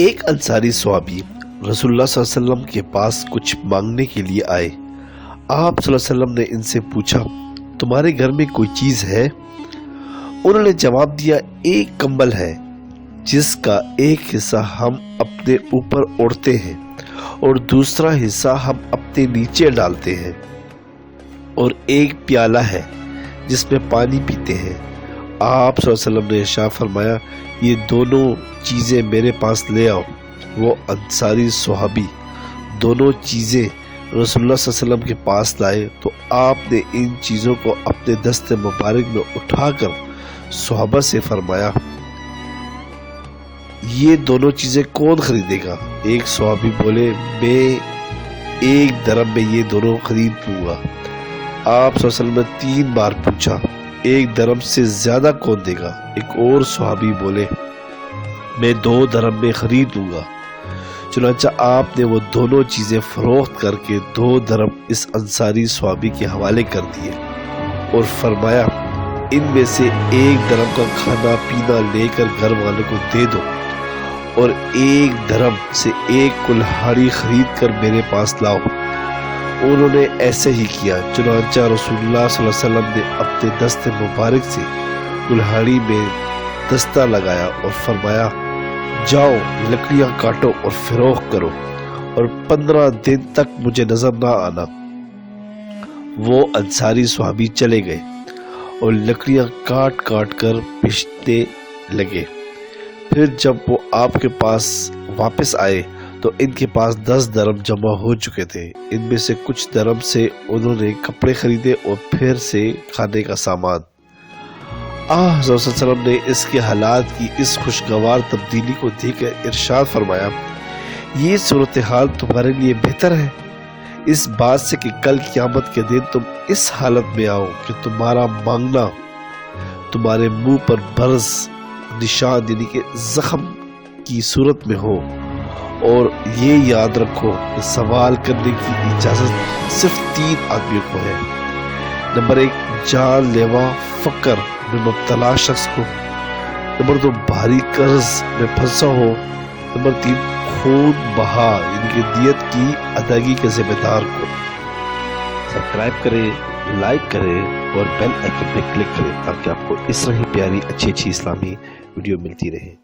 ایک انصاری صحابی رسول اللہ صلی اللہ علیہ وسلم کے پاس کچھ مانگنے کے لیے آئے۔ آپ صلی اللہ علیہ وسلم نے ان سے پوچھا، تمہارے گھر میں کوئی چیز ہے؟ انہوں نے جواب دیا، ایک کمبل ہے جس کا ایک حصہ ہم اپنے اوپر اوڑھتے ہیں اور دوسرا حصہ ہم اپنے نیچے ڈالتے ہیں، اور ایک پیالہ ہے جس میں پانی پیتے ہیں۔ آپ صلی اللہ علیہ وسلم نے ارشاد فرمایا، یہ دونوں چیزیں میرے پاس لے آؤ۔ وہ انصاری صحابی دونوں چیزیں رسول اللہ صلی اللہ علیہ وسلم کے پاس لائے تو آپ نے ان چیزوں کو اپنے دست مبارک میں اٹھا کر صحابہ سے فرمایا، یہ دونوں چیزیں کون خریدے گا؟ ایک صحابی بولے، میں 1 درہم میں یہ دونوں خرید لوں گا۔ آپ صلی اللہ علیہ وسلم نے 3 بار پوچھا، 1 درہم سے زیادہ کون دے گا؟ ایک اور صحابی بولے، میں 2 درہم میں خرید لوں گا۔ چنانچہ آپ نے وہ دونوں چیزیں فروخت کر کے 2 درہم اس انصاری صحابی کے حوالے کر دیے اور فرمایا، ان میں سے 1 درہم کا کھانا پینا لے کر گھر والوں کو دے دو، اور 1 درہم سے 1 کلہاڑی خرید کر میرے پاس لاؤ۔ انہوں نے ایسے ہی کیا۔ چنانچہ رسول اللہ صلی اللہ علیہ وسلم نے اپنے دست مبارک سے کلہاڑی میں دستہ لگایا اور فرمایا، جاؤ لکڑیاں کاٹو اور فروخت کرو، اور 15 دن تک مجھے نظر نہ آنا۔ وہ انصاری صحابی چلے گئے اور لکڑیاں کاٹ کاٹ کر بیچنے لگے۔ پھر جب وہ آپ کے پاس واپس آئے تو ان کے پاس 10 درہم جمع ہو چکے تھے۔ ان میں سے کچھ درہم سے انہوں نے کپڑے خریدے اور پھر سے کھانے کا سامان۔ آہ صلی اللہ علیہ وسلم نے اس کے حالات کی اس خوشگوار تبدیلی کو دیکھ کر ارشاد فرمایا، یہ صورتحال تمہارے لیے بہتر ہے اس بات سے کہ کل قیامت کے دن تم اس حالت میں آؤ کہ تمہارا مانگنا تمہارے منہ پر برز نشان یعنی کہ زخم کی صورت میں ہو، اور یہ یاد رکھو کہ سوال کرنے کی اجازت صرف 3 آدمیوں کو ہے۔ نمبر 1، جان لیوا فقر میں مبتلا شخص کو۔ نمبر 2، بھاری قرض میں پھنسا ہو۔ نمبر 3، خون بہا یعنی کہ دیت کی ادائیگی کے ذمہ دار کو۔ سبسکرائب کریں، لائک کریں اور بیل آئیکن پہ کلک کریں تاکہ آپ کو اس طرح ہی پیاری اچھی اسلامی ویڈیو ملتی رہے۔